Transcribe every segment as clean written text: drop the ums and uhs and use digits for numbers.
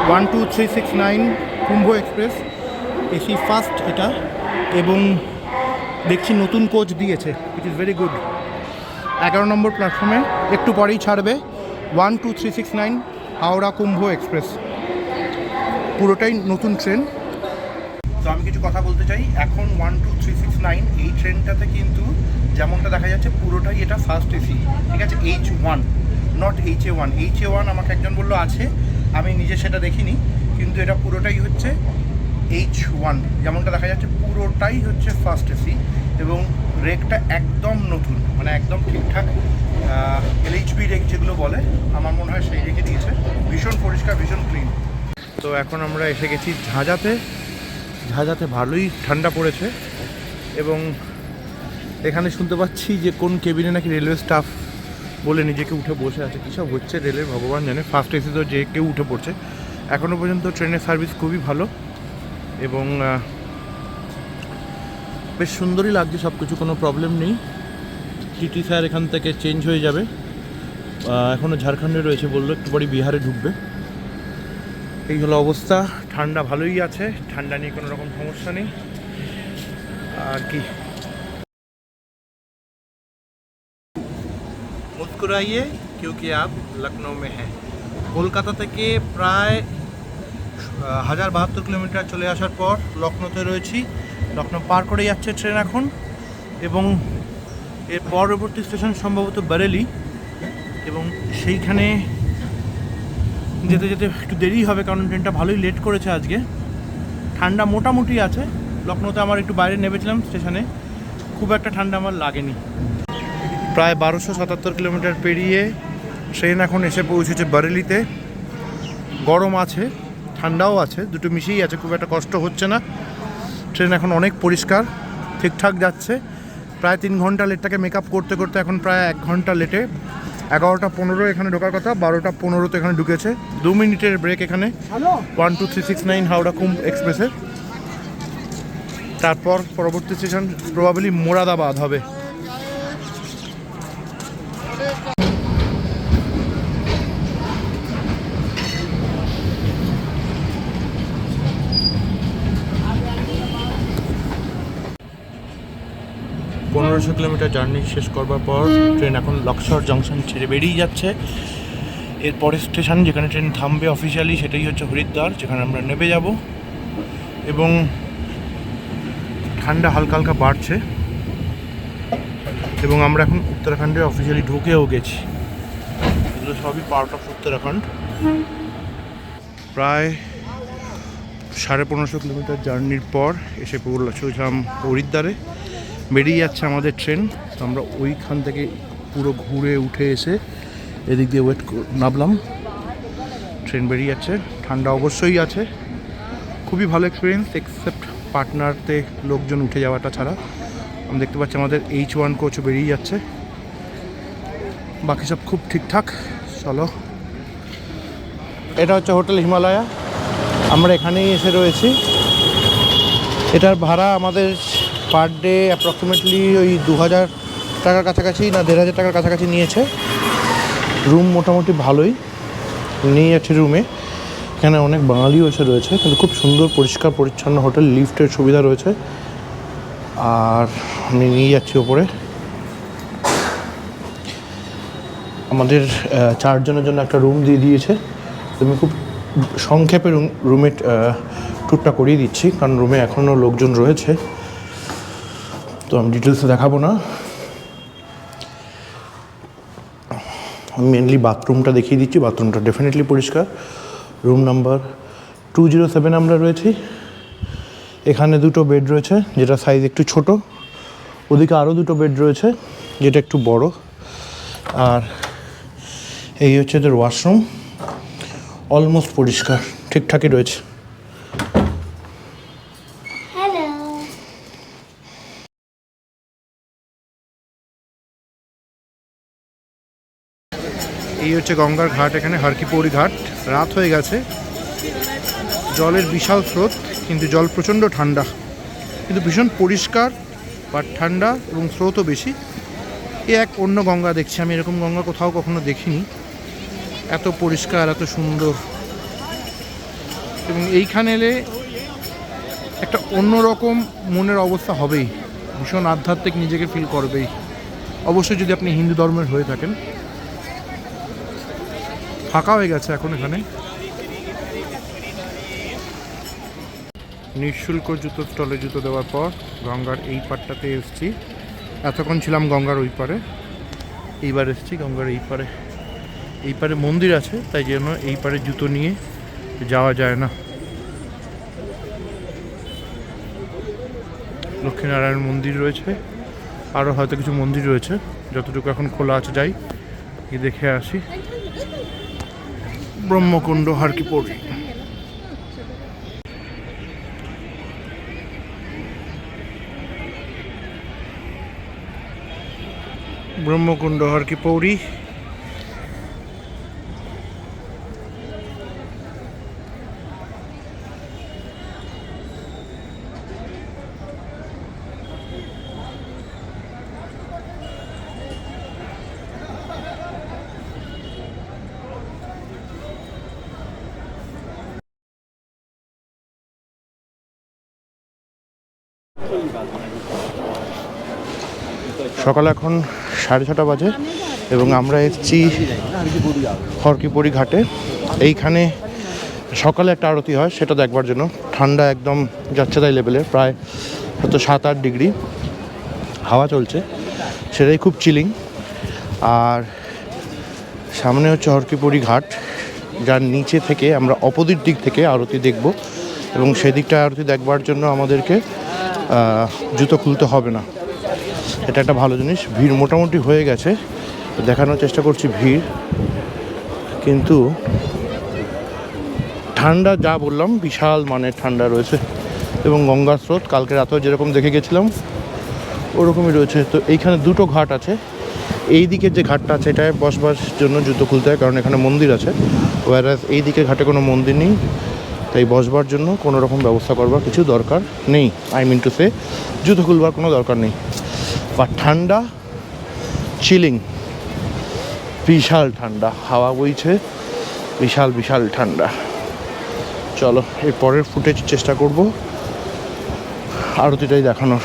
12369 কুম্ভ express AC first এটা, এবং দেখছি নতুন কোচ দিয়েছে, ইট ইজ ভেরি গুড। 11 নম্বর প্ল্যাটফর্মে একটু পরেই ছাড়বে 12369 হাওড়া কুম্ভ এক্সপ্রেস, পুরোটাই নতুন ট্রেন। তো আমি কিছু কথা বলতে চাই। এখন 12369 এই ট্রেনটাতে কিন্তু যেমনটা দেখা যাচ্ছে পুরোটাই এটা ফার্স্ট এসি, ঠিক আছে, H1 নট HA1। HA1 আমাকে একজন বললো আছে, আমি নিজে সেটা দেখিনি, কিন্তু এটা পুরোটাই হচ্ছে H1, যেমনটা দেখা যাচ্ছে পুরোটাই হচ্ছে ফার্স্ট এসি, এবং রেকটা একদম নতুন, মানে একদম ঠিকঠাক LHB রেক যেগুলো বলে আমার মনে হয় সেই রেখে দিয়েছে, ভীষণ পরিষ্কার, ভীষণ ক্লিন। তো এখন আমরা এসে গেছি ঝাঁঝাতে। ঝাঁঝাতে ভালোই ঠান্ডা পড়েছে, এবং এখানে শুনতে পাচ্ছি যে কোন কেবিনে নাকি রেলওয়ে স্টাফ বলে নিজেকে উঠে বসে আছে। কী সব হচ্ছে রেলের ভগবান জানে। ফার্স্ট এসি তো যে কেউ উঠে পড়ছে। এখনও পর্যন্ত ট্রেনের সার্ভিস খুবই ভালো, এবং বেশ সুন্দরই লাগছে সব কিছু, কোনো প্রবলেম নেই। টিটি স্যার এখান থেকে চেঞ্জ হয়ে যাবে, এখনও ঝাড়খণ্ডে রয়েছে, বললো একটু পরে বিহারে ঢুকবে। এই হলো অবস্থা। ঠান্ডা ভালোই আছে, ঠান্ডা নিয়ে কোনো রকম সমস্যা নেই আর কি। মুস্কুরাইয়ে क्योंकि आप লখনৌ में हैं। কলকাতা থেকে প্রায় 1072 কিলোমিটার চলে আসার পর লখনৌতে রয়েছি। লখনৌ পার করে যাচ্ছে ট্রেন এখন, এবং এর পরবর্তী স্টেশন সম্ভবত বরেলি, এবং সেইখানে যেতে যেতে একটু দেরি হবে, কারণ ট্রেনটা ভালোই লেট করেছে আজকে। ঠান্ডা মোটামুটি আছে। লখনৌতে আমার একটু বাইরে নেমেছিলাম স্টেশনে, খুব একটা ঠান্ডা আমার লাগেনি। প্রায় 1277 কিলোমিটার পেরিয়ে ট্রেন এখন এসে পৌঁছেছে বরেলিতে। গরম আছে, ঠান্ডাও আছে, দুটো মিশিয়েই আছে, খুব একটা কষ্ট হচ্ছে না। ট্রেন এখন অনেক পরিষ্কার, ঠিকঠাক যাচ্ছে। প্রায় 3 ঘন্টা লেটটাকে মেকআপ করতে করতে এখন প্রায় 1 ঘন্টা লেটে। 11টা 15 এখানে ঢোকার কথা, 12টা 15 এখানে ঢুকেছে। 2 মিনিটের ব্রেক এখানে 12369 হাওড়া কুম্ভ এক্সপ্রেসে। তারপর পরবর্তী স্টেশন প্রবাবলি মোরাদাবাদ হবে। পনেরোশো কিলোমিটার জার্নি শেষ করবার পর ট্রেন এখন লক্সর জংশন ছেড়ে বেরিয়ে যাচ্ছে। এরপরের স্টেশন যেখানে ট্রেন থামবে অফিসিয়ালি সেটাই হচ্ছে হরিদ্বার, যেখানে আমরা নেমে যাব। এবং ঠান্ডা হালকা হালকা বাড়ছে, এবং আমরা এখন উত্তরাখণ্ডে অফিসিয়ালি ঢুকেও গেছি। এগুলো সবই পার্ট অফ উত্তরাখণ্ড। প্রায় 1550 কিলোমিটার জার্নির পর এসে পৌঁছলাম হরিদ্বারে। বেরিয়ে যাচ্ছে আমাদের ট্রেন। তো আমরা ওইখান থেকে পুরো ঘুরে উঠে এসে এদিক দিয়ে নামলাম। ট্রেন বেরিয়ে যাচ্ছে, ঠান্ডা অবশ্যই আছে। খুবই ভালো এক্সপিরিয়েন্স, এক্সেপ্ট পাটনাতে লোকজন উঠে যাওয়াটা ছাড়া। আমি দেখতে পাচ্ছি আমাদের H1 কোচও বেরিয়ে যাচ্ছে, বাকি সব খুব ঠিকঠাক। চলো, এটা হচ্ছে হোটেল হিমালয়া, আমরা এখানেই এসে রয়েছি। এটার ভাড়া আমাদের পার ডে অ্যাপ্রক্সিমেটলি ওই 2000 টাকার কাছাকাছি, না 1500 টাকার কাছাকাছি নিয়েছে। রুম মোটামুটি ভালোই নিয়ে যাচ্ছে রুমে। এখানে অনেক বাঙালিও এসে রয়েছে, কিন্তু খুব সুন্দর পরিষ্কার পরিচ্ছন্ন হোটেল, লিফটের সুবিধা রয়েছে। আর আমি নিয়ে যাচ্ছি ওপরে। আমাদের 4 জনের জন্য একটা রুম দিয়ে দিয়েছে। তুমি খুব সংক্ষেপে রুমের ট্যুরটা করিয়ে দিচ্ছি, কারণ রুমে এখনও লোকজন রয়েছে, তো আমি ডিটেলসে দেখাবো না। আমি মেনলি বাথরুমটা দেখিয়ে দিচ্ছি। বাথরুমটা ডেফিনেটলি পরিষ্কার। রুম নাম্বার 207 আমরা রয়েছি। এখানে 2টো বেড রয়েছে, যেটা সাইজ একটু ছোট। ওদিকে আরও 2টো বেড রয়েছে, যেটা একটু বড়। আর এই হচ্ছে এদের ওয়াশরুম, অলমোস্ট পরিষ্কার, ঠিকঠাকই রয়েছে। এই হচ্ছে গঙ্গার ঘাট, এখানে হারকিপৌরি ঘাট। রাত হয়ে গেছে, জলের বিশাল স্রোত, কিন্তু জল প্রচণ্ড ঠান্ডা, কিন্তু ভীষণ পরিষ্কার বা ঠান্ডা, এবং স্রোতও বেশি। এ এক অন্য গঙ্গা দেখছি আমি, এরকম গঙ্গা কোথাও কখনো দেখিনি, এত পরিষ্কার, এত সুন্দর। এবং এইখানে এলে একটা অন্যরকম মনের অবস্থা হবেই, ভীষণ আধ্যাত্মিক নিজেকে ফিল করবেই, অবশ্যই যদি আপনি হিন্দু ধর্মের হয়ে থাকেন। ফাঁকা হয়ে গেছে এখন এখানে। নিঃশুল্ক জুতো স্টলে জুতো দেওয়ার পর গঙ্গার এই পাড়টাতে এসেছি। এতক্ষণ ছিলাম গঙ্গার ওই পারে, এইবার এসেছি গঙ্গার এই পারে। এই পারে মন্দির আছে, তাই জন্য এই পারে জুতো নিয়ে যাওয়া যায় না। লক্ষ্মীনারায়ণ মন্দির রয়েছে, আরও হয়তো কিছু মন্দির রয়েছে, যতটুকু এখন খোলা আছে যাই গিয়ে দেখে আসি। ব্রহ্মকুণ্ড হারকিপৌরি। ব্রহ্মকুণ্ড হারকিপৌরি। সকাল এখন 6:30 বাজে এবং আমরা এসেছি হরকিপৌরি ঘাটে। এইখানে সকালে একটা আরতি হয়, সেটা দেখবার জন্য। ঠান্ডা একদম যাচ্ছে তাই লেভেলের, প্রায় হয়তো 7-8 ডিগ্রি হাওয়া চলছে, সেটাই খুব চিলিং। আর সামনে হচ্ছে হরকিপৌরি ঘাট, যার নিচে থেকে আমরা অপোজিট দিক থেকে আরতি দেখব এবং সেদিকটা আরতি দেখবার জন্য আমাদেরকে জুতো খুলতে হবে না। এটা একটা ভালো জিনিস। ভিড় মোটামুটি হয়ে গেছে, দেখানোর চেষ্টা করছি ভিড়, কিন্তু ঠান্ডা যা বললাম বিশাল মানের ঠান্ডা রয়েছে এবং গঙ্গার স্রোত কালকে রাতেও যেরকম দেখে গেছিলাম ওরকমই রয়েছে। তো এইখানে দুটো ঘাট আছে, এই দিকের যে ঘাটটা আছে এটায় বসবার জন্য জুতো খুলতে হয়, কারণ এখানে মন্দির আছে। ওয়ারাস এই দিকের ঘাটে কোনো মন্দির নেই, তাই বসবার জন্য কোনো রকম ব্যবস্থা করবার কিছু দরকার নেই। আই মিন টু সে, জুতো খুলবার কোনো দরকার নেই। বা ঠান্ডা চিলিং, বিশাল ঠান্ডা, হাওয়া বইছে, বিশাল বিশাল ঠান্ডা। চলো এর পরের ফুটেজ চেষ্টা করব আরতিটাই দেখানোর।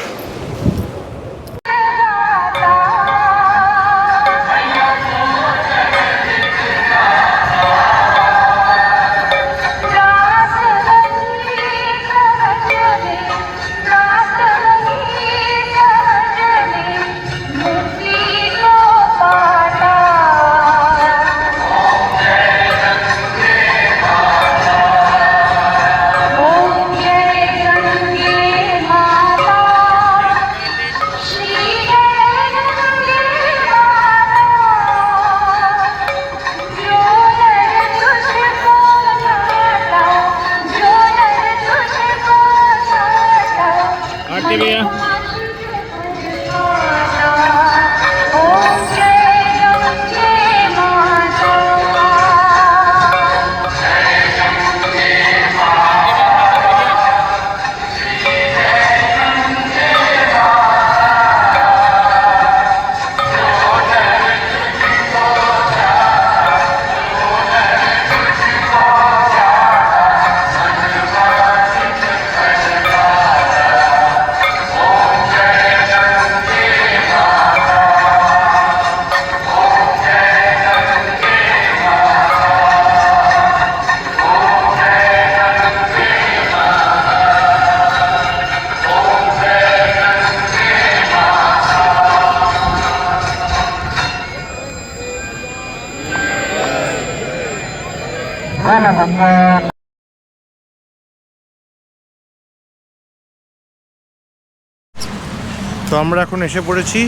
তো আমরা এখন এসে পড়েছি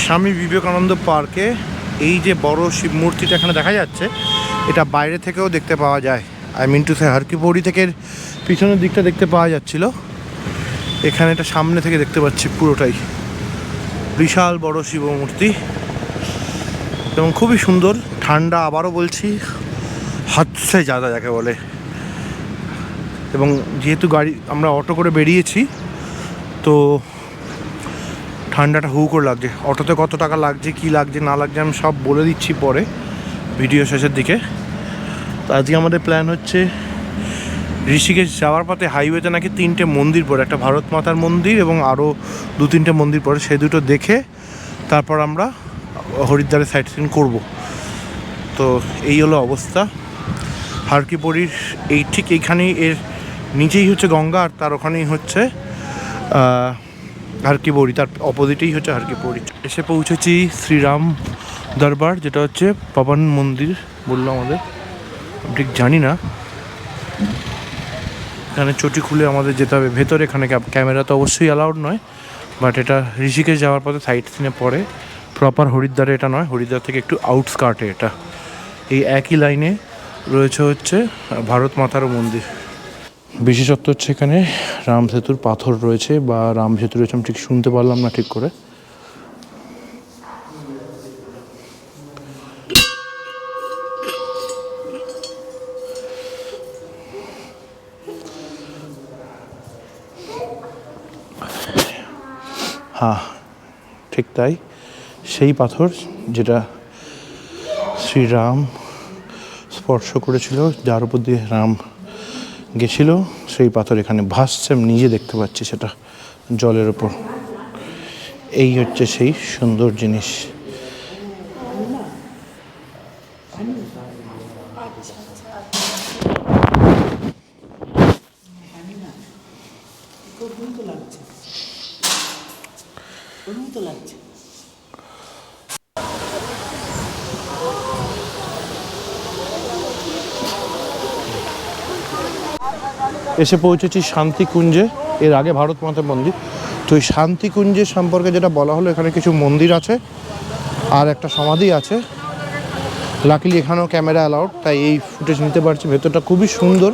স্বামী বিবেকানন্দ পার্কে। এই যে বড় শিব মূর্তিটা এখানে দেখা যাচ্ছে, এটা বাইরে থেকেও দেখতে পাওয়া যায়। আই মিন টু সে হারকিপৌরি থেকে পিছনের দিকটা দেখতে পাওয়া যাচ্ছিল, এখানে এটা সামনে থেকে দেখতে পাচ্ছি পুরোটাই। বিশাল বড় শিব মূর্তি এবং খুবই সুন্দর। ঠান্ডা আবারও বলছি হচ্ছে জাদা যাকে বলে। এবং যেহেতু গাড়ি আমরা অটো করে বেরিয়েছি, তো ঠান্ডাটা হু করে লাগছে। অটোতে কত টাকা লাগছে, কি লাগছে না লাগছে আমি সব বলে দিচ্ছি পরে ভিডিও শেষের দিকে। তো আজকে আমাদের প্ল্যান হচ্ছে ঋষিকেশ যাওয়ার পথে হাইওয়েতে নাকি 3টে মন্দির পড়ে, একটা ভারত মাতার মন্দির এবং আরও 2-3টে মন্দির পড়ে, সেই দুটো দেখে তারপর আমরা হরিদ্বারে সাইট সিন করবো। তো এই হলো অবস্থা। হার কি পৌরির এই ঠিক এইখানেই, এর নিচেই হচ্ছে গঙ্গা, আর তার ওখানেই হচ্ছে হার কি পৌরি, তার অপোজিটেই হচ্ছে হার কি পৌরি। এসে পৌঁছেছি শ্রীরাম দরবার, যেটা হচ্ছে পাবন মন্দির বললো আমাদের, ঠিক জানি না। এখানে চটি খুলে আমাদের যেতে হবে ভেতরে, এখানে ক্যামেরা তো অবশ্যই অ্যালাউড নয়, বাট এটা ঋষিকেশ যাওয়ার পথে সাইট সিনে পড়ে, প্রপার হরিদ্বারে এটা নয়, হরিদ্বার থেকে একটু আউটস্কার্টে এটা। এই একই লাইনে রয়েছে হচ্ছে ভারত মাতারও মন্দির। বিশেষত্ব হচ্ছে এখানে রাম সেতুর পাথর রয়েছে, বা রাম সেতু রয়েছে, আমি ঠিক শুনতে পারলাম না ঠিক করে। হ্যাঁ, ঠিক তাই, সেই পাথর যেটা শ্রীরাম স্পর্শ করেছিল, যার উপর দিয়ে রাম গেছিল, সেই পাথর এখানে ভাসছে, আমি নিজে দেখতে পাচ্ছি সেটা জলের ওপর। এই হচ্ছে সেই সুন্দর জিনিস। এসে পৌঁছেছি শান্তিকুঞ্জে, এর আগে ভারত মাতা মন্দির। তো এই শান্তিকুঞ্জের সম্পর্কে যেটা বলা হলো, এখানে কিছু মন্দির আছে আর একটা সমাধি আছে। লাকিলি এখানেও ক্যামেরা অ্যালাউড, তাই এই ফুটেজ নিতে পারছি। ভেতরটা খুবই সুন্দর,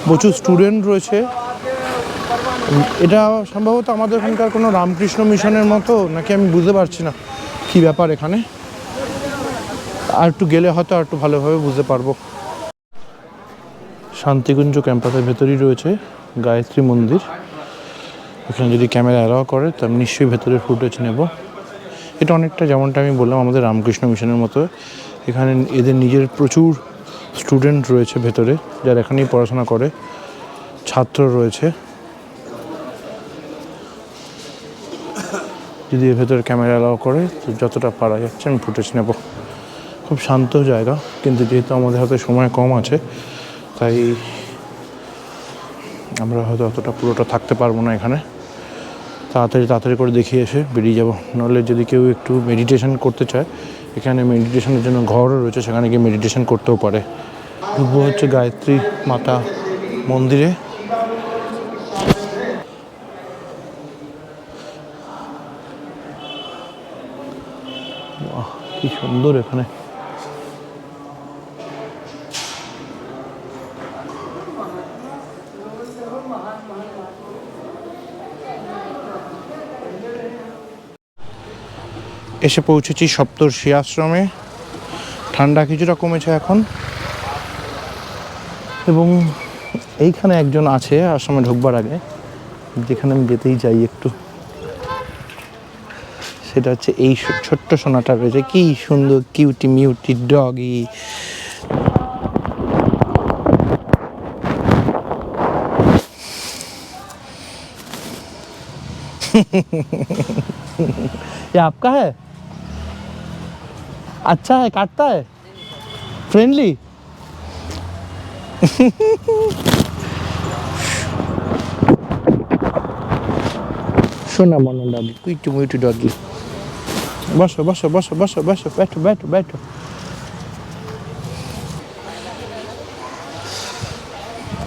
প্রচুর স্টুডেন্ট রয়েছে। এটা সম্ভবত আমাদের এখানকার কোনো রামকৃষ্ণ মিশনের মতো নাকি, আমি বুঝতে পারছি না কী ব্যাপার এখানে। আর একটু গেলে হয়তো আর একটু ভালোভাবে বুঝতে পারবো। শান্তিকুঞ্জ ক্যাম্পাসের ভেতরেই রয়েছে গায়ত্রী মন্দির। এখানে যদি ক্যামেরা অ্যালাউ করে তো আমি নিশ্চয়ই ভেতরের ফুটেজ নেব। এটা অনেকটা যেমনটা আমি বললাম আমাদের রামকৃষ্ণ মিশনের মতো। এখানে এদের নিজের প্রচুর স্টুডেন্ট রয়েছে ভেতরে, যারা এখানেই পড়াশোনা করে, ছাত্র রয়েছে। যদি এর ভেতরে ক্যামেরা অ্যালাউ করে তো যতটা পারা যাচ্ছে আমি ফুটেজ নেব। খুব শান্ত জায়গা, কিন্তু যেহেতু আমাদের হাতে সময় কম আছে, তাই আমরা হয়তো অতটা পুরোটা থাকতে পারবো না এখানে। তাড়াতাড়ি করে দেখিয়ে এসে বেরিয়ে যাব। নাহলে যদি কেউ একটু মেডিটেশন করতে চায়, এখানে মেডিটেশনের জন্য ঘরও রয়েছে, সেখানে গিয়ে মেডিটেশন করতেও পারে। ঢুকবো হচ্ছে গায়ত্রী মাতা মন্দিরে। কি সুন্দর এখানে। এসে পৌঁছেছি সপ্তর্ষি আশ্রমে। ঠান্ডা কিছুটা কমেছে এখন, এবং এইখানে একজন আছে আশ্রমে ঢুকবার আগে, যেখানে আমি যেতেই চাই একটু। সেটা হচ্ছে এই ছোট্ট সোনাটা রয়েছে, কি সুন্দর কিউটি মিউটি ডগি। ये आपका है? अच्छा है, काटता है, फ्रेंडली। सोना मोना डॉगी, क्यूटी म्यूटी डॉगी। बसो बसो बसो बसो बसो, बैठो बैठो बैठो।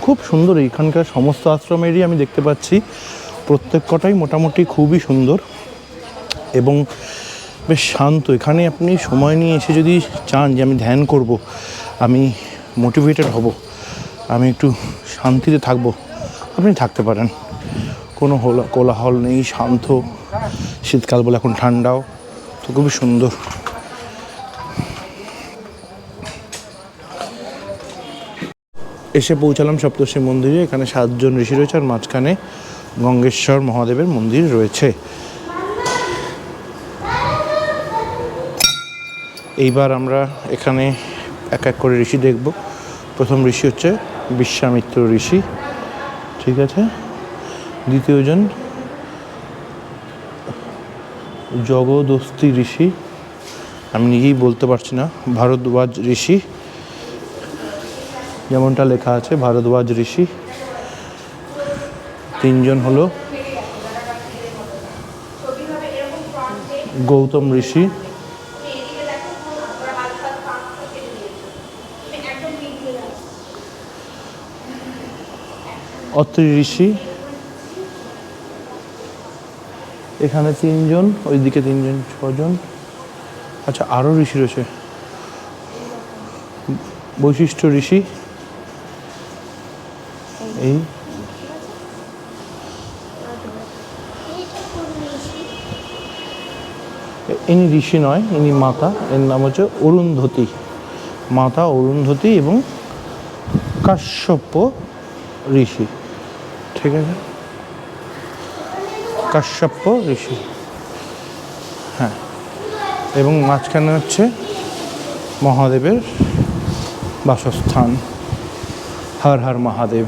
খুব সুন্দর এইখানকার সমস্ত আশ্রমেরই আমি দেখতে পাচ্ছি, প্রত্যেক কটাই মোটামুটি খুবই সুন্দর এবং বেশ শান্ত। এখানে আপনি সময় নিয়ে এসে যদি চান যে আমি ধ্যান করব, আমি মোটিভেটেড হব, আমি একটু শান্তিতে থাকব, আপনি থাকতে পারেন। কোনো কোলাহল নেই, শান্ত। শীতকাল বলে এখন ঠান্ডাও, তো খুবই সুন্দর। এসে পৌঁছালাম সপ্তর্ষি মন্দিরে। এখানে 7জন ঋষি রয়েছে, আর মাঝখানে গঙ্গেশ্বর মহাদেবের মন্দির রয়েছে। এইবার আমরা এখানে এক এক করে ঋষি দেখব। প্রথম ঋষি হচ্ছে বিশ্বামিত্র ঋষি, ঠিক আছে। দ্বিতীয়জন জগদস্তি ঋষি, আমি নিজেই বলতে পারছি না, ভারদ্বাজ ঋষি, যেমনটা লেখা আছে ভারদ্বাজ ঋষি। তিনজন হলো গৌতম ঋষি, অত্রি ঋষি, এখানে তিনজন, ওইদিকে তিনজন, ছজন। আচ্ছা আরও ঋষি রয়েছে, বৈশিষ্ট্য ঋষি, এই ইনি ঋষি নয়, ইনি মাতা, এর নাম হচ্ছে অরুন্ধতী, মাতা অরুন্ধতী এবং কাশ্যপ ঋষি, ঠিক আছে, কাশ্যপ ঋষি, হ্যাঁ। এবং মাঝখানে হচ্ছে মহাদেবের বাসস্থান, হর হর মহাদেব।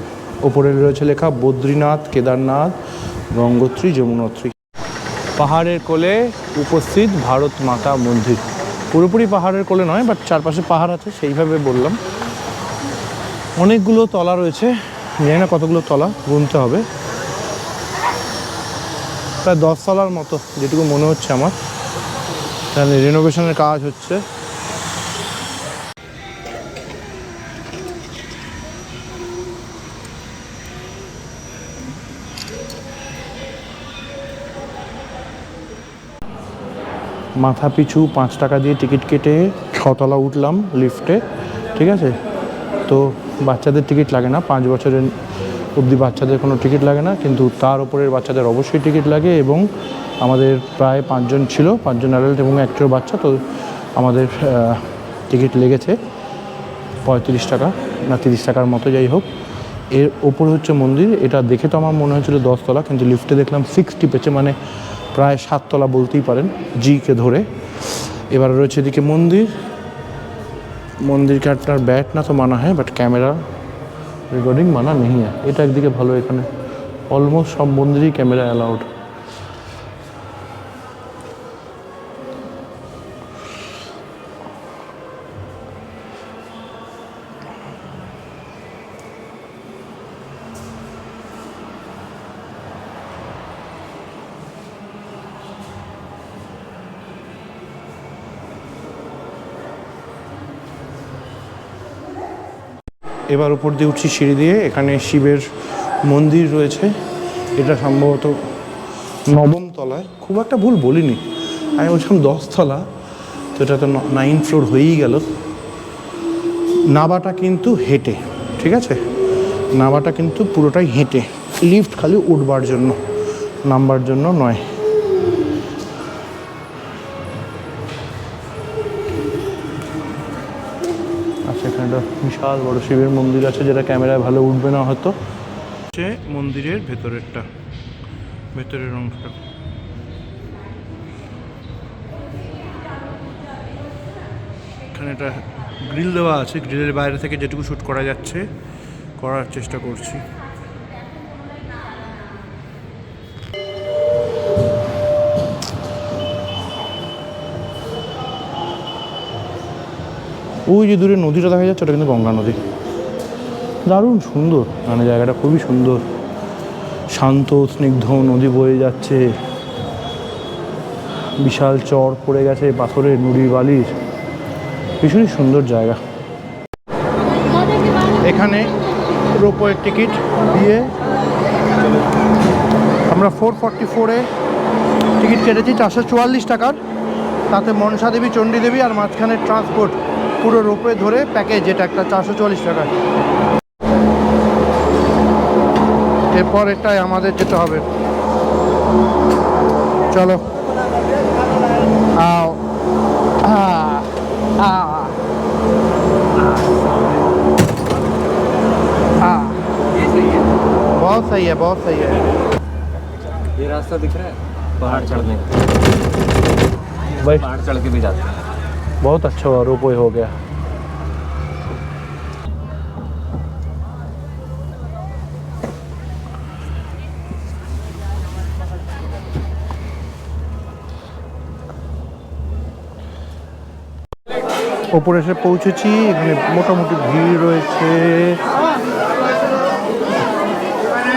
ওপরে রয়েছে লেখা বদ্রীনাথ, কেদারনাথ, গঙ্গোত্রী, যমুনোত্রী। পাহাড়ের কোলে উপস্থিত ভারত মাতা মন্দির। পুরোপুরি পাহাড়ের কোলে নয়, বাট চারপাশে পাহাড় আছে সেইভাবে বললাম। অনেকগুলো তলা রয়েছে, জানি না কতগুলো তলা, গুনতে হবে। প্রায় 10 তলার মতো যেটুকু মনে হচ্ছে আমার। তাহলে রেনোভেশনের কাজ হচ্ছে। মাথা পিছু 5 টাকা দিয়ে টিকিট কেটে 6 তলা উঠলাম লিফটে, ঠিক আছে। তো বাচ্চাদের টিকিট লাগে না, 5 বছরের অবধি বাচ্চাদের কোনো টিকিট লাগে না, কিন্তু তার উপরের বাচ্চাদের অবশ্যই টিকিট লাগে। এবং আমাদের প্রায় 5 জন ছিল, 5 জন অ্যাডাল্ট এবং একটা বাচ্চা, তো আমাদের টিকিট লেগেছে 35 টাকা না 30 টাকার মতো, যাই হোক। এর ওপরে হচ্ছে মন্দির। এটা দেখে তো আমার মনে হয়েছিল 10 তলা, কিন্তু লিফটে দেখলাম 6 টিপেছে, মানে প্রায় 7 তলা বলতেই পারেন জিকে ধরে। এবার রয়েছে এদিকে মন্দির। मंदिर का আপনার बैट ना तो माना है, बट कैमरा रिकॉर्डिंग माना नहीं है। এটা একদিকে ভালো, এখানে অলমোস্ট সব মন্দিরই ক্যামেরা অ্যালাউড। এবার উপর দিয়ে উঠছি সিঁড়ি দিয়ে। এখানে শিবের মন্দির রয়েছে। এটা সম্ভবত 9ম তলায়, খুব একটা ভুল বলিনি, আমি বলছিলাম 10 তলা, তো এটা তো 9 ফ্লোর হয়েই গেল। নাবাটা কিন্তু হেঁটে, ঠিক আছে, নাবাটা কিন্তু পুরোটাই হেঁটে, লিফট খালি উঠবার জন্য, নামবার জন্য নয়। এখানে একটা বিশাল বড় শিবের মন্দির আছে, যেটা ক্যামেরায় ভালো উঠবে না হয়তো। হচ্ছে মন্দিরের ভেতরেরটা, ভেতরের অংশটা। এখানে একটা গ্রিল দেওয়া আছে, গ্রিলের বাইরে থেকে যেটুকু শ্যুট করা যাচ্ছে করার চেষ্টা করছি। ওই যে দূরে নদীটা দেখা যাচ্ছে, ওটা কিন্তু গঙ্গা নদী। দারুণ সুন্দর, মানে জায়গাটা খুবই সুন্দর, শান্ত স্নিগ্ধ নদী বয়ে যাচ্ছে, বিশাল চর পড়ে গেছে পাথরের নুড়ি বালির, ভীষণই সুন্দর জায়গা। এখানে রোপওয়ের টিকিট দিয়ে আমরা 444-এ টিকিট কেটেছি, 444 টাকার। তাতে মনসা দেবী, চণ্ডী দেবী আর মাঝখানে ট্রান্সপোর্ট পুরো রোপওয়ে ধরে প্যাকেজ, এটা একটা 444 টাকা। এরপর এটাই আমাদের যেতে হবে, চলো। आओ बहुत सही है, बहुत सही है। ये रास्ता दिख रहा है पहाड़ चढ़ने का, भाई पहाड़ चढ़ के भी जाते हैं। बहुत अच्छा हुआ रोपवे हो गया। ওপরে এসে পৌঁছেছি, এখানে মোটামুটি ভিড় রয়েছে,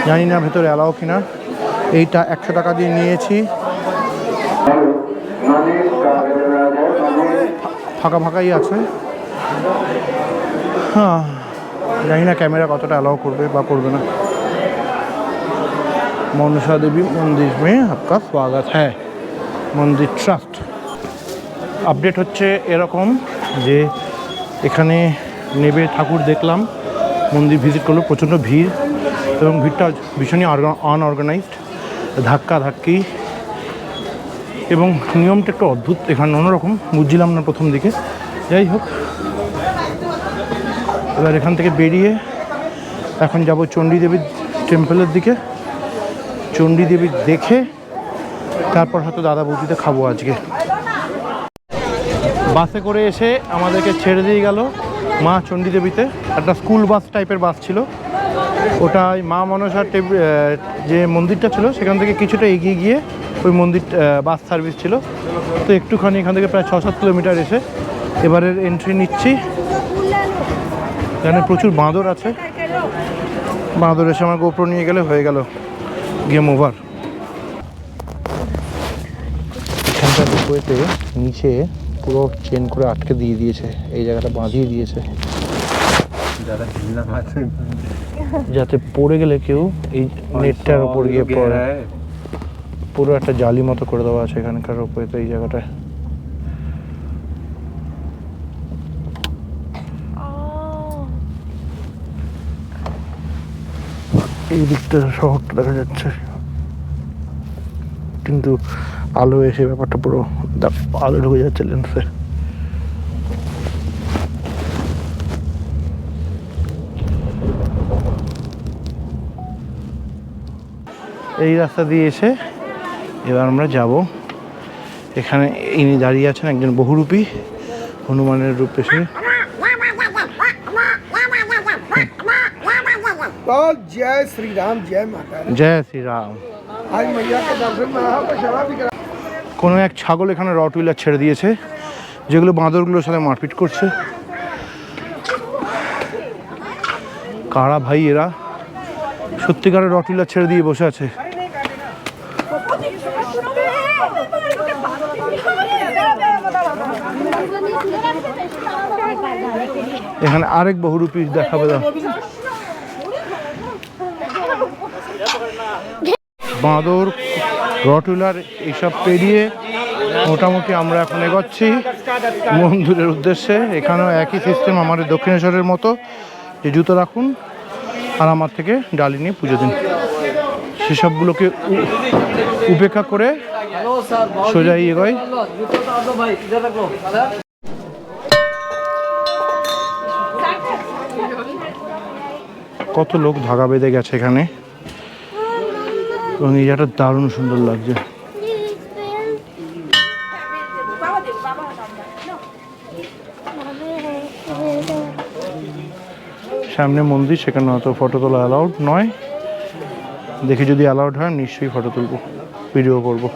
জানি না ভেতরে অ্যালাও কিনা। এইটা 100 টাকা দিয়ে নিয়েছি, ফাঁকা ফাঁকাই আছে। হ্যাঁ, জানি না ক্যামেরা কতটা অ্যালাউ করবে বা করবে না। মনসা দেবী মন্দির মে আপকা স্বাগত হ্যাঁ, মন্দির ট্রাস্ট। আপডেট হচ্ছে এরকম যে এখানে নেবে ঠাকুর দেখলাম, মন্দির ভিজিট করলো, প্রচণ্ড ভিড় এবং ভিড়টা ভীষণই আনঅর্গানাইজড, ধাক্কা ধাক্কি এবং নিয়মটা একটু অদ্ভুত, এখানে অন্যরকম বুঝছিলাম না প্রথম দিকে। যাই হোক, এবার এখান থেকে বেরিয়ে এখন যাব চণ্ডী দেবীর টেম্পলের দিকে। চণ্ডী দেবী দেখে তারপর হয়তো দাদা বৌদিতে খাবো আজকে। বাসে করে এসে আমাদেরকে ছেড়ে দিয়ে গেল মা চণ্ডী দেবীতে। একটা স্কুল বাস টাইপের বাস ছিল, ওটাই মা মনসার যে মন্দিরটা ছিল সেখান থেকে কিছুটা এগিয়ে গিয়ে ওই মন্দির বাস সার্ভিস ছিল। তো একটুখানি এখান থেকে প্রায় 6-7 কিলোমিটার এসে এবারের এন্ট্রি নিচ্ছি। এখানে প্রচুর বাঁদর আছে, বাঁদর এসে আমার গোপ্রো নিয়ে গেলে হয়ে গেল গেম ওভার। এখানকার রোপওয়েতে নিচে পুরো চেন করে আটকে দিয়ে দিয়েছে, এই জায়গাটা বাঁধিয়ে দিয়েছে যাতে পড়ে গেলে কেউ এই নেটটার উপর গিয়ে পড়ে। পুরো একটা জালি মতো করে দেওয়া আছে এখানকার রোপওয়েতে এই জায়গাটায়। এই দিকটা শহরটা দেখা যাচ্ছে, কিন্তু আলো এসে ব্যাপারটা পুরো আলো ঢুকে যাচ্ছে লেন্সে। এই রাস্তা দিয়ে এসে এবার আমরা যাব, এখানে ইনি দাঁড়িয়ে আছেন একজন বহুরূপী হনুমানের রূপ এসে। जय श्री राम, जय माता दी। জয় শ্রীরাম। आज मैया के दर्शन में रहा तो सेवा भी करा। কোনো এক ছাগল এখানে রটউইলার ছেড়ে দিয়েছে, যেগুলো বাঁদরগুলোর সাথে মারপিট করছে। কারা ভাই এরা, সত্যিকারের রটউইলার ছেড়ে দিয়ে বসে আছে। এখানে আরেক বহুরূপী দেখাবে দাও। বাঁদর, রটউইলার এইসব পেরিয়ে মোটামুটি আমরা এখন এগোচ্ছি মন্দিরের উদ্দেশ্যে। এখানেও একই সিস্টেম আমাদের দক্ষিণেশ্বরের মতো, যে জুতো রাখুন আর আমার থেকে ডালি নিয়ে পুজো দিন। সেসবগুলোকে উপেক্ষা করে সোজা এগোয়। কত লোক ধাগা বেঁধে গেছে এখানে এবং এই জায়গাটা দারুণ সুন্দর লাগছে। সামনে মন্দির, সেখানে হয়তো ফটো তোলা অ্যালাউড নয়, দেখে যদি অ্যালাউড হয় নিশ্চয়ই ফটো তুলবো, ভিডিও করবো।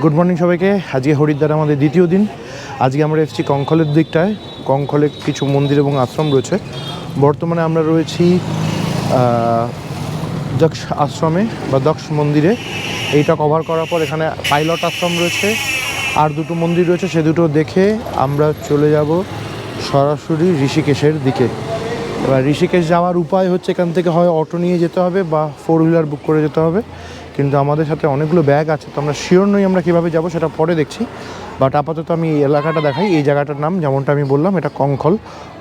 গুড মর্নিং সবাইকে। আজকে হরিদ্বার আমাদের দ্বিতীয় দিন। আজকে আমরা এসেছি কঙ্খলের দিকটায়। কঙ্খলে কিছু মন্দির এবং আশ্রম রয়েছে। বর্তমানে আমরা রয়েছি দক্ষ আশ্রমে বা দক্ষ মন্দিরে। এইটা কভার করার পর এখানে পাইলট আশ্রম রয়েছে, আর দুটো মন্দির রয়েছে, সে দুটো দেখে আমরা চলে যাব সরাসরি ঋষিকেশের দিকে। এবার ঋষিকেশ যাওয়ার উপায় হচ্ছে এখান থেকে হয় অটো নিয়ে যেতে হবে বা 4 হুইলার বুক করে যেতে হবে, কিন্তু আমাদের সাথে অনেকগুলো ব্যাগ আছে, তো আমরা শিওর নই আমরা কীভাবে যাব, সেটা পরে দেখছি। বাট আপাতত আমি এই এলাকাটা দেখাই। এই জায়গাটার নাম যেমনটা আমি বললাম, এটা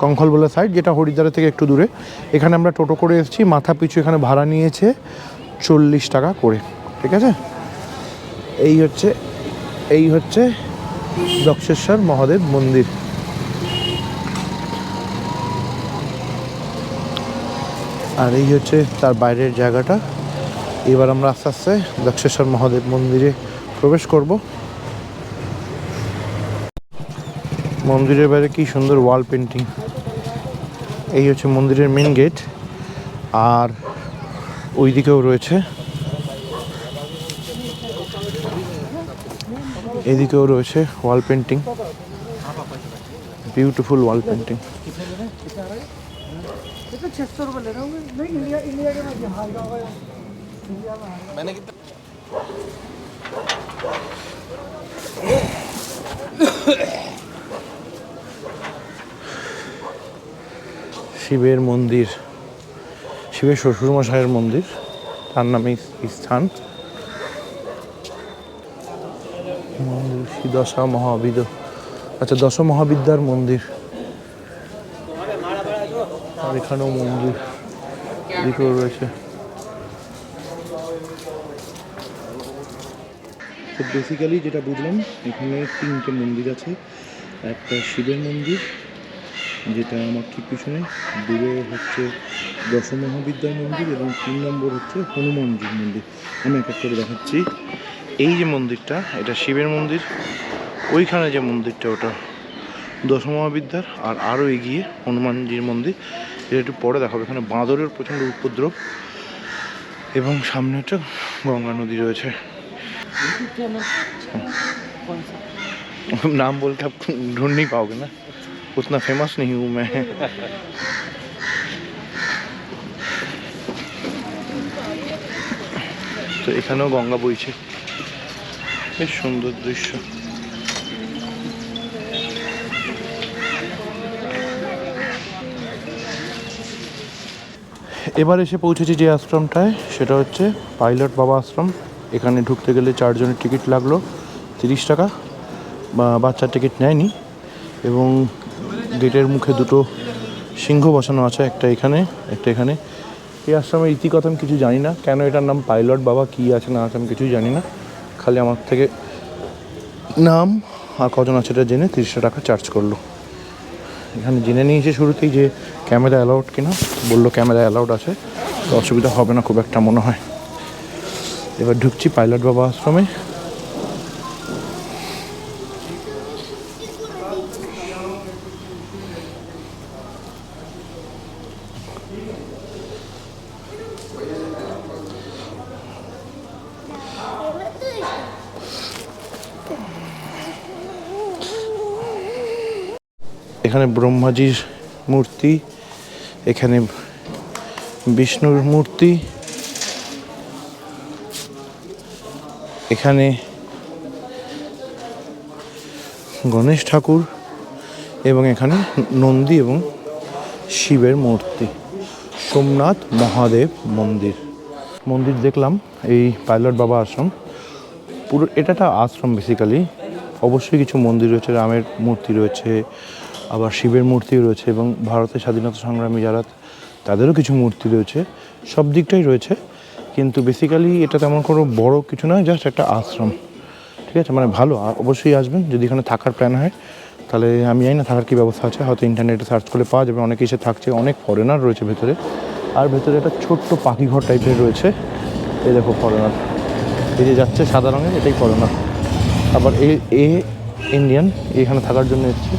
কঙ্খল বলে সাইড, যেটা হরিদ্বারের থেকে একটু দূরে। এখানে আমরা টোটো করে এসেছি, মাথা পিছু এখানে ভাড়া নিয়েছে 40 টাকা করে, ঠিক আছে। এই হচ্ছে দক্ষেশ্বর মহাদেব মন্দির। আর এই হচ্ছে তার বাইরের জায়গাটা। এবার আমরা আস্তে আস্তে দক্ষেশ্বর মহাদেব মন্দিরে প্রবেশ করব। মন্দিরের বাইরে কি সুন্দর ওয়াল পেন্টিং। এই হচ্ছে মন্দিরের মেন গেট, আর ওই দিকেও রয়েছে, এদিকেও রয়েছে wall painting, beautiful wall painting. শিবের মন্দির, শিবের শ্বশুরমশাইয়ের মন্দির, তার নামে স্থান। দশা মহাবিদ, আচ্ছা দশ মহাবিদ্যার মন্দির। আর এখানেও মন্দির এদিকেও রয়েছে। তো বেসিক্যালি যেটা বুঝলাম, এখানে 3টে মন্দির আছে। একটা শিবের মন্দির, যেটা আমার ঠিক পিছনে, দূরে হচ্ছে দশ মহাবিদ্যার মন্দির, এবং 3 নম্বর হচ্ছে হনুমানজির মন্দির। আমি এক এক করে দেখাচ্ছি। এই যে মন্দিরটা, এটা শিবের মন্দির। ওইখানে যে মন্দিরটা, ওটা দশ মহাবিদ্যার। আর আরও এগিয়ে হনুমানজির মন্দির, এটা একটু পরে দেখাবো। এখানে বাঁদরের প্রচণ্ড উপদ্রব, এবং সামনে একটা গঙ্গা নদী রয়েছে। नाम बोल के आप ढूंढ नहीं पाओगे ना, उतना फेमस नहीं हूँ मैं। তো এখানেও গঙ্গা বইছে, বেশ সুন্দর দৃশ্য। এবার এসে পৌঁছেছি যে আশ্রমটায়, সেটা হচ্ছে পাইলট বাবা আশ্রম। এখানে ঢুকতে গেলে 4 জনের টিকিট লাগলো 30 টাকা, বাচ্চার টিকিট নেয়নি। এবং গেটের মুখে 2টো সিংহ বসানো আছে, একটা এখানে একটা এখানে। এই আশ্রমের ইতিকথা আমি কিছু জানি না, কেন এটার নাম পাইলট বাবা, কী আছে না আছে আমি কিছুই জানি না। খালি আমার থেকে নাম আর কজন আছে এটা জেনে 30 টাকা চার্জ করলো। এখানে জেনে নিয়েছে শুরুতেই যে ক্যামেরা অ্যালাউড কিনা, বললো ক্যামেরা অ্যালাউড আছে, তো অসুবিধা হবে না খুব একটা মনে হয়। এবার ঢুকছি পাইলট বাবা আশ্রমে। এখানে ব্রহ্মাজির মূর্তি, এখানে বিষ্ণুর মূর্তি, এখানে গণেশ ঠাকুর, এবং এখানে নন্দী এবং শিবের মূর্তি। সোমনাথ মহাদেব মন্দির দেখলাম এই পাইলট বাবা আশ্রম। পুরো এটা একটা আশ্রম বেসিক্যালি। অবশ্যই কিছু মন্দির রয়েছে, রামের মূর্তি রয়েছে, আবার শিবের মূর্তিও রয়েছে, এবং ভারতের স্বাধীনতা সংগ্রামী যারা তাদেরও কিছু মূর্তি রয়েছে। সব দিকটাই রয়েছে, কিন্তু বেসিক্যালি এটা তেমন কোনো বড় কিছু নয়, জাস্ট একটা আশ্রম, ঠিক আছে। মানে ভালো, অবশ্যই আসবেন যদি এখানে থাকার প্ল্যান হয়। তাহলে আমি জানি না থাকার কী ব্যবস্থা আছে, হয়তো ইন্টারনেটে সার্চ করলে পাওয়া যাবে। অনেকে এসে থাকছে, অনেক ফরেনার রয়েছে ভেতরে। আর ভেতরে একটা ছোট্ট পাখিঘর টাইপের রয়েছে। এই দেখো ফরেনার, এই যে যাচ্ছে সাদা রঙের, এটাই ফরেনার। আবার এ ইন্ডিয়ান, এখানে থাকার জন্য এসছে।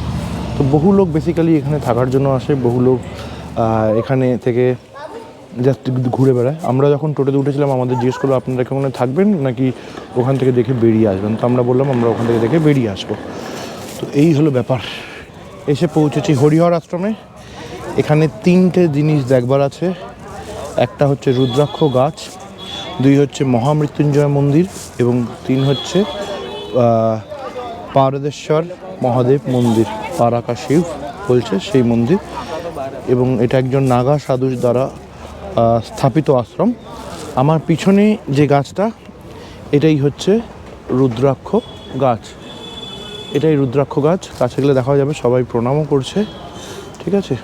তো বহু লোক বেসিক্যালি এখানে থাকার জন্য আসে, বহু লোক এখানে থেকে জাস্ট ঘুরে বেড়ায়। আমরা যখন টোটোতে উঠেছিলাম আমাদের জিজ্ঞেস করলো আপনারা কি ওখানে থাকবেন নাকি ওখান থেকে দেখে বেরিয়ে আসবেন, তো আমরা বললাম আমরা ওখান থেকে দেখে বেরিয়ে আসবো। তো এই হলো ব্যাপার। এসে পৌঁছেছি হরিহর আশ্রমে। এখানে 3টে জিনিস দেখবার আছে। একটা হচ্ছে রুদ্রাক্ষ গাছ, 2 হচ্ছে মহামৃত্যুঞ্জয় মন্দির এবং 3 হচ্ছে পারদেশ্বর মহাদেব মন্দির, পারাকা শিব বলছে সেই মন্দির। এবং এটা একজন নাগা সাধুর দ্বারা স্থাপিত আশ্রম। আমার পিছনে যে গাছটা এটাই হচ্ছে রুদ্রাক্ষ গাছ, এটাই রুদ্রাক্ষ গাছ। কাছে গেলে দেখা যাবে সবাই প্রণামও করছে, ঠিক আছে।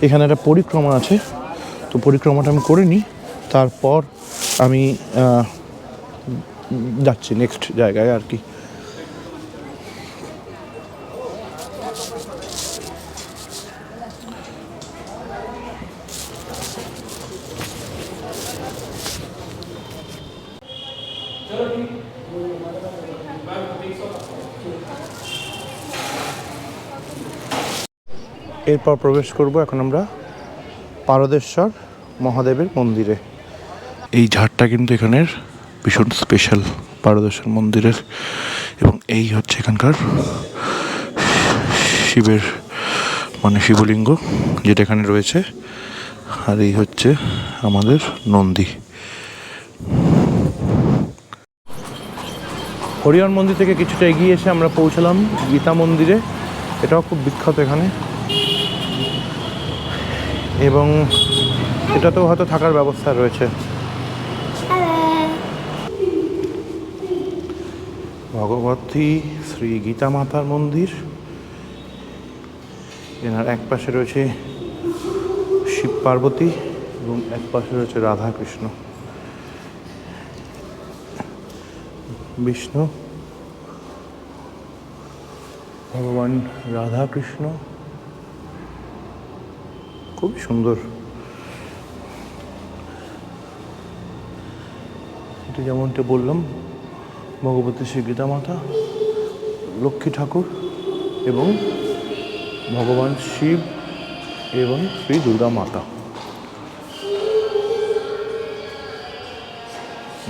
এখানে একটা পরিক্রমা আছে, তো পরিক্রমাটা আমি করে নিই, তারপর আমি যাচ্ছি নেক্সট জায়গায় আর কি। এরপর প্রবেশ করব এখন আমরা পারদেশ্বর মহাদেবের মন্দিরে। এই ঝাড়টা কিন্তু এখানের ভীষণ স্পেশাল পারদেশ্বর মন্দিরের, এবং এই হচ্ছে এখানকার শিবের মানে শিবলিঙ্গ যেটা এখানে রয়েছে, আর এই হচ্ছে আমাদের নন্দী। হরিহর মন্দির থেকে কিছুটা এগিয়ে এসে আমরা পৌঁছলাম গীতা মন্দিরে। এটাও খুব বিখ্যাত এখানে, এবং এটাতেও হয়তো থাকার ব্যবস্থা রয়েছে। ভগবতী শ্রী গীতা মাতার মন্দির। এনার এক পাশে রয়েছে শিব পার্বতী এবং এক পাশে রয়েছে রাধা কৃষ্ণ, বিষ্ণু, ভগবান রাধা কৃষ্ণ। খুবই সুন্দর। এটা যেমনটা বললাম ভগবতী শ্রী গীতা মাতা, লক্ষ্মী ঠাকুর এবং ভগবান শিব এবং শ্রী দুর্গা মাতা।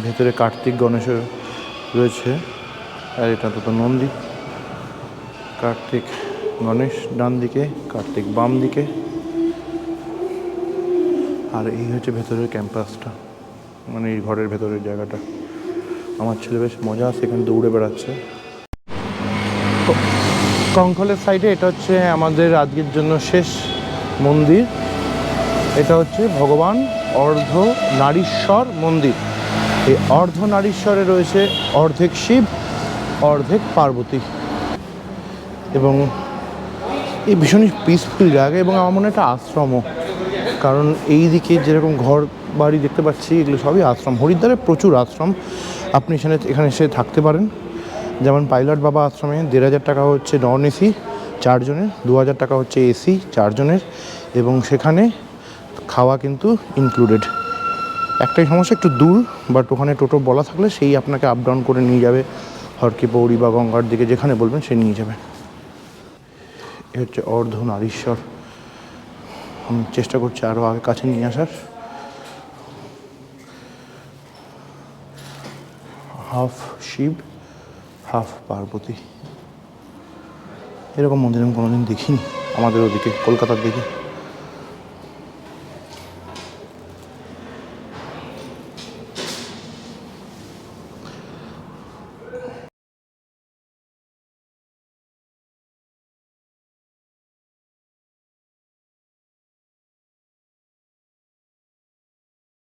ভেতরে কার্তিক গণেশের রয়েছে, আর এটা তো নন্দী। কার্তিক গণেশ ডান দিকে, কার্তিক বাম দিকে, আর এই হচ্ছে ভেতরের ক্যাম্পাসটা, মানে এই ঘরের ভেতরের জায়গাটা। আমার ছেলে বেশ মজা আছে, এখানে দৌড়ে বেড়াচ্ছে। কঙ্খলের সাইডে এটা হচ্ছে আমাদের আজকের জন্য শেষ মন্দির। এটা হচ্ছে ভগবান অর্ধনারীশ্বর মন্দির। এই অর্ধনারীশ্বরে রয়েছে অর্ধেক শিব অর্ধেক পার্বতী, এবং এই ভীষণই পিসফুল জায়গা, এবং আমার মনে হয় একটা আশ্রমও, কারণ এই দিকে যেরকম ঘর বাড়ি দেখতে পাচ্ছি এগুলো সবই আশ্রম। হরিদ্বারে প্রচুর আশ্রম, আপনি এখানে এসে থাকতে পারেন। যেমন পাইলট বাবা আশ্রমে 1,500 টাকা হচ্ছে নন এসি 4 জনের, 2,000 টাকা হচ্ছে এসি 4 জনের, এবং সেখানে খাওয়া কিন্তু ইনক্লুডেড। একটাই সমস্যা, একটু দূর, বাট ওখানে টোটো বলা থাকলে সেই আপনাকে আপ ডাউন করে নিয়ে যাবে হরকি পৌড়ি বা গঙ্গার দিকে, যেখানে বলবেন সে নিয়ে যাবে। এ হচ্ছে অর্ধনারীশ্বর। আমি চেষ্টা করছি আরও আগে কাছে নিয়ে আসার। হাফ শিব হাফ পার্বতী, এরকম মন্দির আমি কোনোদিন দেখিনি আমাদের ওদিকে কলকাতার দিকে।